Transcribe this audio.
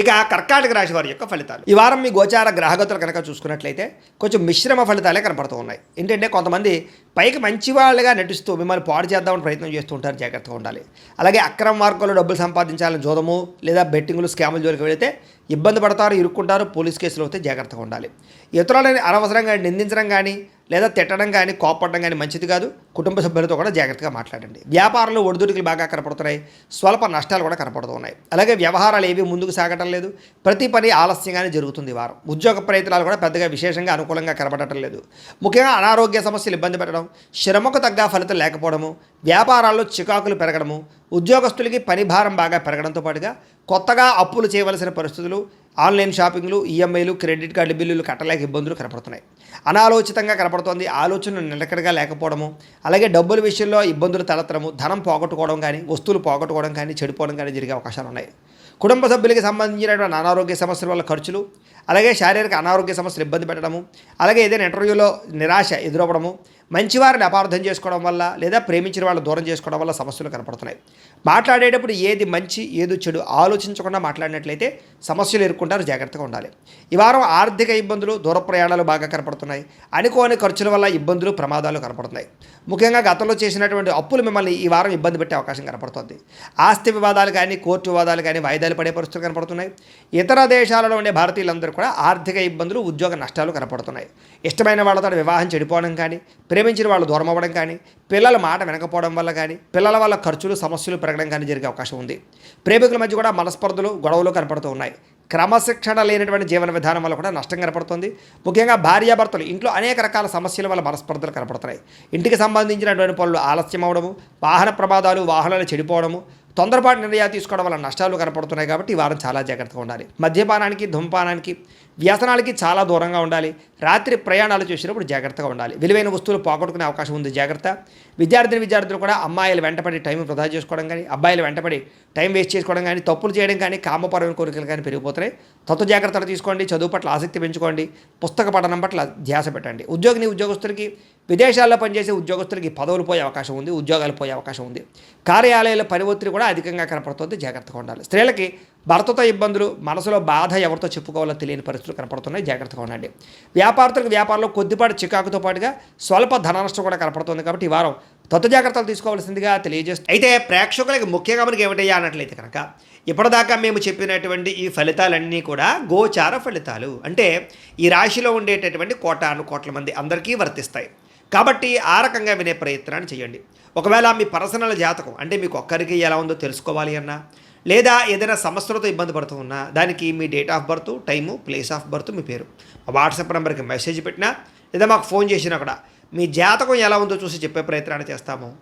ఇక కర్కాటక రాశి వారి యొక్క ఫలితాలు ఈ వారం మీ గోచార గ్రహగతులు కనుక చూసుకున్నట్లయితే కొంచెం మిశ్రమ ఫలితాలే కనపడుతూ ఉన్నాయి. ఏంటంటే కొంతమంది పైకి మంచి వాళ్ళుగా నటిస్తూ మిమ్మల్ని పాడు చేద్దామని ప్రయత్నం చేస్తూ ఉంటారు, జాగ్రత్తగా ఉండాలి. అలాగే అక్రమ మార్గంలో డబ్బులు సంపాదించాలని జోదము లేదా బెట్టింగులు స్కాముల జోలికి వెళితే ఇబ్బంది పడతారు, ఇరుక్కుంటారు, పోలీస్ కేసులు అయితే జాగ్రత్తగా ఉండాలి. ఇతరులని అనవసరంగా నిందించడం కానీ లేదా తిట్టడం కానీ కోపడడం కానీ మంచిది కాదు. కుటుంబ సభ్యులతో కూడా జాగ్రత్తగా మాట్లాడండి. వ్యాపారంలో ఒడిదుడుకులు బాగా కనపడుతున్నాయి, స్వల్ప నష్టాలు కూడా కనపడుతున్నాయి. అలాగే వ్యవహారాలు ఏవి ముందుకు సాగటం లేదు, ప్రతి పని ఆలస్యంగానే జరుగుతుంది. వారం ఉద్యోగ ప్రయత్నాలు కూడా పెద్దగా విశేషంగా అనుకూలంగా కనపడటం లేదు. ముఖ్యంగా అనారోగ్య సమస్యలు ఇబ్బంది పెట్టడం, శ్రమకు తగ్గ ఫలితం లేకపోవడము, వ్యాపారాల్లో చికాకులు పెరగడము, ఉద్యోగస్తులకి పని భారం బాగా పెరగడంతో పాటుగా కొత్తగా అప్పులు చేయవలసిన పరిస్థితులు, ఆన్లైన్ షాపింగ్లు, ఈఎంఐలు, క్రెడిట్ కార్డు బిల్లులు కట్టలేక ఇబ్బందులు కనపడుతున్నాయి. అనాలోచితంగా కనపడుతోంది, ఆలోచన నిలకడగా లేకపోవడము, అలాగే డబ్బుల విషయంలో ఇబ్బందులు తలెత్తడము, ధనం పోగొట్టుకోవడం కానీ వస్తువులు పోగొట్టుకోవడం కానీ చెడిపోవడం కానీ జరిగే అవకాశాలు ఉన్నాయి. కుటుంబ సభ్యులకి సంబంధించినటువంటి అనారోగ్య సమస్యల వల్ల ఖర్చులు, అలాగే శారీరక అనారోగ్య సమస్యలు ఇబ్బంది పెట్టడము, అలాగే ఏదైనా ఇంటర్వ్యూలో నిరాశ ఎదురవ్వడము, మంచివారిని అపార్థం చేసుకోవడం వల్ల లేదా ప్రేమించిన వాళ్ళు దూరం చేసుకోవడం వల్ల సమస్యలు కనపడుతున్నాయి. మాట్లాడేటప్పుడు ఏది మంచి ఏది చెడు ఆలోచించకుండా మాట్లాడినట్లయితే సమస్యలు ఎదుర్కొంటారు, జాగ్రత్తగా ఉండాలి. ఈ వారం ఆర్థిక ఇబ్బందులు, దూర ప్రయాణాలు బాగా కనపడుతున్నాయి. అనుకోని ఖర్చుల వల్ల ఇబ్బందులు, ప్రమాదాలు కనపడుతున్నాయి. ముఖ్యంగా గతంలో చేసినటువంటి అప్పులు మిమ్మల్ని ఈ వారం ఇబ్బంది పెట్టే అవకాశం కనపడుతుంది. ఆస్తి వివాదాలు కానీ కోర్టు వివాదాలు కానీ వాయిదాలు పడే పరిస్థితులు కనపడుతున్నాయి. ఇతర దేశాలలో ఉండే భారతీయులందరూ కూడా ఆర్థిక ఇబ్బందులు, ఉద్యోగ నష్టాలు కనపడుతున్నాయి. ఇష్టమైన వాళ్ళతో వివాహం చెడిపోవడం కానీ, ప్రేమించిన వాళ్ళు దూరం అవ్వడం కానీ, పిల్లల మాట వినకపోవడం వల్ల కానీ, పిల్లల వల్ల ఖర్చులు, సమస్యలు పెరగడం కానీ జరిగే అవకాశం ఉంది. ప్రేమికుల మధ్య కూడా మనస్పర్ధలు, గొడవలు కనపడుతూ ఉన్నాయి. క్రమశిక్షణ లేనటువంటి జీవన విధానం వల్ల కూడా నష్టం కనపడుతుంది. ముఖ్యంగా భార్యాభర్తలు ఇంట్లో అనేక రకాల సమస్యల వల్ల మనస్పర్ధలు కనపడుతున్నాయి. ఇంటికి సంబంధించినటువంటి పనులు ఆలస్యం అవ్వడము, వాహన ప్రమాదాలు, వాహనాలు చెడిపోవడము, తొందరపాటు నిర్ణయాలు తీసుకోవడం వల్ల నష్టాలు కనపడుతున్నాయి. కాబట్టి ఈ వారం చాలా జాగ్రత్తగా ఉండాలి. మద్యపానానికి, ధూమపానానికి, వ్యసనాలకి చాలా దూరంగా ఉండాలి. రాత్రి ప్రయాణాలు చేసినప్పుడు జాగ్రత్తగా ఉండాలి. విలువైన వస్తువులు పోగొట్టుకునే అవకాశం ఉంది, జాగ్రత్త. విద్యార్థులు కూడా అమ్మాయిలు వెంటపడి టైం వృధా చేసుకోవడం కానీ, అబ్బాయిలు వెంటపడి టైం వేస్ట్ చేసుకోవడం కానీ, తప్పులు చేయడం కానీ, కామపరమైన కోరికలు కానీ పెరిగిపోతున్నాయి. జాగ్రత్తలు తీసుకోండి. చదువు పట్ల ఆసక్తి పెంచుకోండి. పుస్తక పఠనం పట్ల ధ్యాస పెట్టండి. ఉద్యోగస్తులకి, విదేశాల్లో పనిచేసే ఉద్యోగస్తులకి పదవులు పోయే అవకాశం ఉంది, ఉద్యోగాలు పోయే అవకాశం ఉంది. కార్యాలయాల పని ఒత్తిడి కూడా అధికంగా కనపడుతుంది, జాగ్రత్తగా ఉండాలి. స్త్రీలకి భర్తతో ఇబ్బందులు, మనసులో బాధ ఎవరితో చెప్పుకోవాలో తెలియని పరిస్థితులు కనపడుతున్నాయి, జాగ్రత్తగా ఉండండి. వ్యాపారులకు వ్యాపారంలో కొద్దిపాటి చికాకుతో పాటుగా స్వల్ప ధన నష్టం కూడా కనపడుతుంది. కాబట్టి ఈ వారం జాగ్రత్తలు తీసుకోవాల్సిందిగా తెలియజేస్తుంది. అయితే ప్రేక్షకులకి ముఖ్యంగా మనకి ఏమిటయ్యా అన్నట్లయితే కనుక ఇప్పటిదాకా మేము చెప్పినటువంటి ఈ ఫలితాలన్నీ కూడా గోచార ఫలితాలు, అంటే ఈ రాశిలో ఉండేటటువంటి కోట్ల మంది అందరికీ వర్తిస్తాయి. కాబట్టి ఆ రకంగా వినే ప్రయత్నాన్ని చేయండి. ఒకవేళ మీ పర్సనల్ జాతకం అంటే మీకు ఒక్కరికి ఎలా ఉందో తెలుసుకోవాలి అన్నా, లేదా ఏదైనా సమస్యలతో ఇబ్బంది పడుతూ ఉన్నా, దానికి మీ date of birth, time, place of birth, మీ పేరు మా వాట్సాప్ నెంబర్కి మెసేజ్ పెట్టినా లేదా మాకు ఫోన్ చేసినా కూడా మీ జాతకం ఎలా ఉందో చూసి చెప్పే ప్రయత్నాన్ని చేస్తాము.